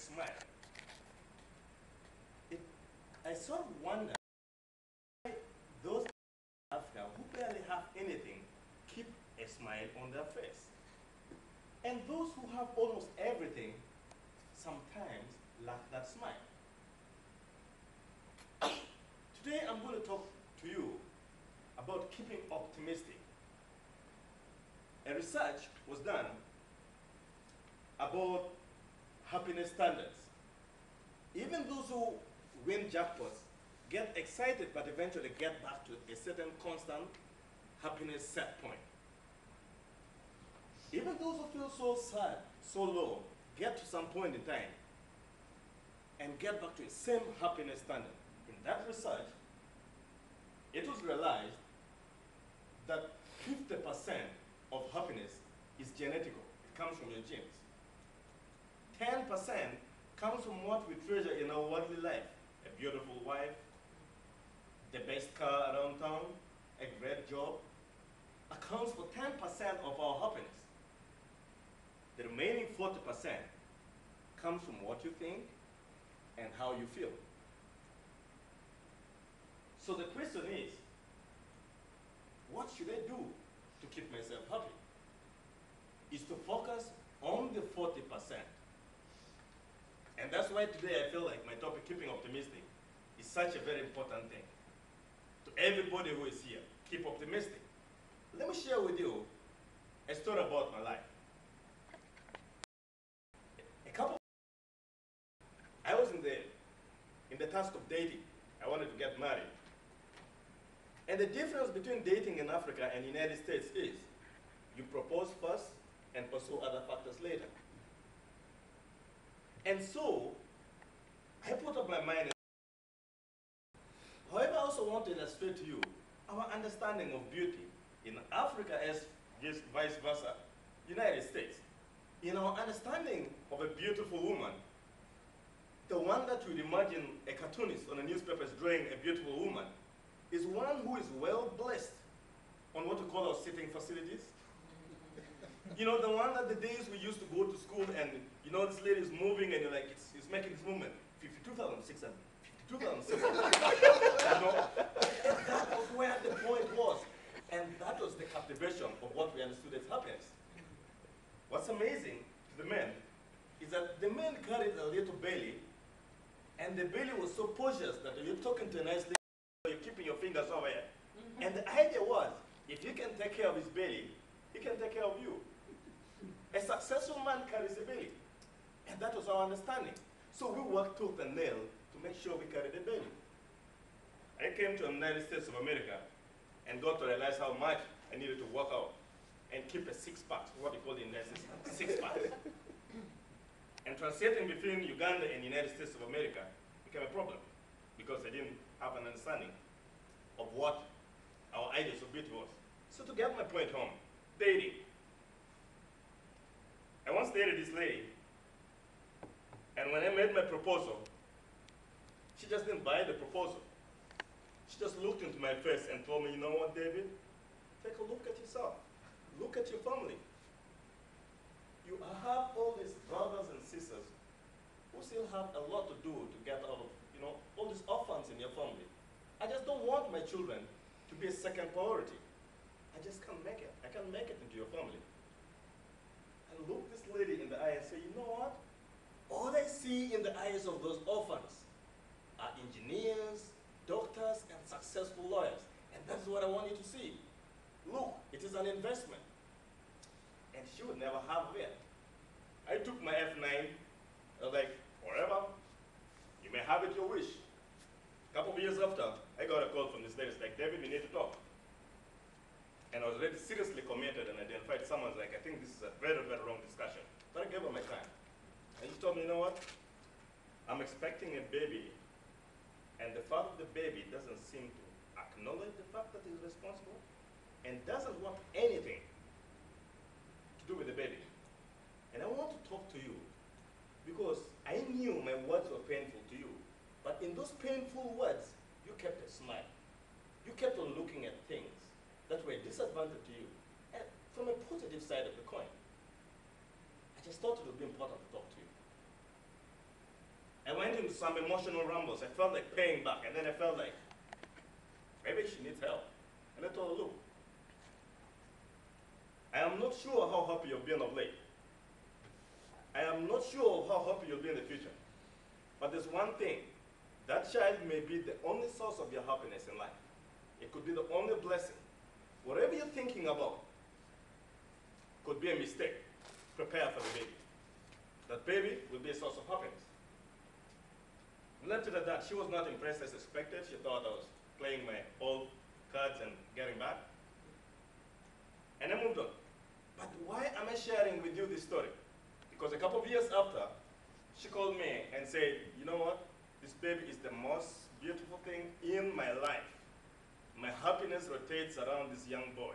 smile. I sort of wonder why those in Africa who barely have anything keep a smile on their face. And those who have almost everything sometimes lack that smile. Today I'm going to talk to you about keeping optimistic. A research was done about happiness standards. Even those who win jackpots get excited but eventually get back to a certain constant happiness set point. Even those who feel so sad, so low, get to some point in time and get back to the same happiness standard. In that research, it was realized that 50% of happiness is genetical. It comes from your genes. 10% comes from what we treasure in our worldly life. A beautiful wife, the best car around town, a great job, accounts for 10% of our happiness. The remaining 40% comes from what you think and how you feel. So the question is, what should I do to keep myself happy? Is to focus on the 40%. And that's why today I feel like my topic, keeping optimistic, is such a very important thing. To everybody who is here, keep optimistic. Let me share with you a story about my life. I was in the task of dating. I wanted to get married. And the difference between dating in Africa and the United States is you propose first and pursue other factors later. And so, I put up my mind. However, I also want to illustrate to you our understanding of beauty in Africa as just vice versa, United States. In our understanding of a beautiful woman, the one that you'd imagine a cartoonist on a newspaper is drawing a beautiful woman is one who is well blessed on what we call our sitting facilities. You know, the one that the days we used to go to school and, you know, this lady is moving and you're like, it's making this movement. 52,600, 52,600. You know? And that was where the point was. And that was the captivation of what we understood as happiness. What's amazing to the men is that the men carried a little belly, and the belly was so porous that you're talking to a nice lady, you're keeping your fingers over here. And the idea was, if you can take care of his belly, he can take care of you. A successful man carries a belly. And that was our understanding. So we worked tooth and nail to make sure we carried a belly. I came to the United States of America and got to realize how much I needed to work out and keep a six-pack, what they call the United States, six-pack. And translating between Uganda and the United States of America became a problem because I didn't have an understanding of what our ideas of beauty was. So to get my point home, dating. I once dated this lady, and when I made my proposal, she just didn't buy the proposal. She just looked into my face and told me, you know what, David? Take a look at yourself. Look at your family. You have all these brothers and sisters who still have a lot to do to get out of, you know, all these orphans in your family. I just don't want my children to be a second priority. I just can't make it. I can't make it into your family. And look this lady in the eye and say, you know what? All I see in the eyes of those orphans are engineers, doctors, and successful lawyers. And that's what I want you to see. Look, it is an investment. And she would never have it. I took my F9, I was like, forever, you may have it your wish. A couple of years after, I got a call from this lady, it's like, David, we need to talk. And I was already seriously committed and identified someone's like, I think this is a very, very wrong discussion. But I gave her my time. And she told me, you know what? I'm expecting a baby, and the father of the baby doesn't seem to acknowledge the fact that he's responsible and doesn't want anything to do with the baby. And I want to talk to you because I knew my words were painful to you. But in those painful words, you kept a smile. You kept on looking at things that were a disadvantage to you. And from a positive side of the coin, I just thought it would be important to talk to you. into some emotional rumbles. I felt like paying back, and then I felt like maybe she needs help. And I told her, look, I am not sure how happy you've been of late. I am not sure how happy you'll be in the future. But there's one thing. That child may be the only source of your happiness in life. It could be the only blessing. Whatever you're thinking about could be a mistake. Prepare for the baby. That baby will be a source of happiness. Left it at that. She was not impressed as expected. She thought I was playing my old cards and getting back. And I moved on. But why am I sharing with you this story? Because a couple of years after, she called me and said, you know what? This baby is the most beautiful thing in my life. My happiness rotates around this young boy.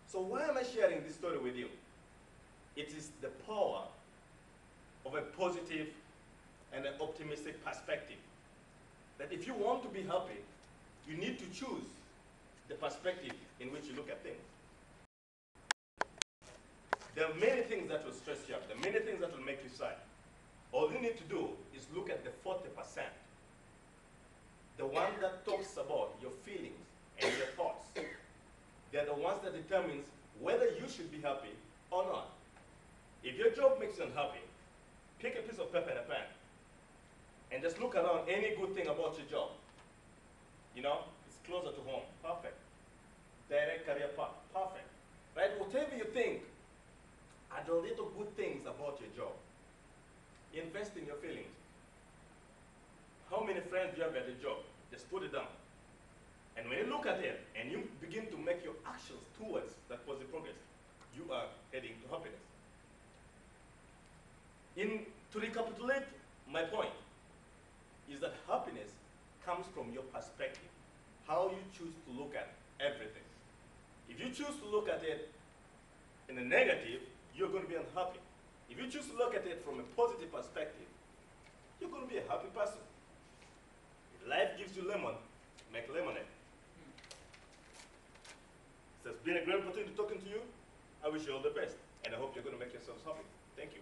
So why am I sharing this story with you? It is the power of a positive and an optimistic perspective. That if you want to be happy, you need to choose the perspective in which you look at things. There are many things that will stress you out. There are many things that will make you sad. All you need to do is look at the 40%. The one that talks about your feelings and your thoughts. They're the ones that determines whether you should be happy or not. If your job makes you unhappy, pick a piece of paper and a pen and just look around any good thing about your job. You know, it's closer to home, perfect. Direct career path, perfect. Right, whatever you think are the little good things about your job. Invest in your feelings. How many friends do you have at your job? Just put it down. And when you look at it and you begin to make your actions towards that positive progress, you are heading to happiness. To recapitulate my point, is that happiness comes from your perspective, how you choose to look at everything. If you choose to look at it in a negative, you're going to be unhappy. If you choose to look at it from a positive perspective, you're going to be a happy person. If life gives you lemon, make lemonade. So it's been a great opportunity talking to you. I wish you all the best, and I hope you're going to make yourselves happy. Thank you.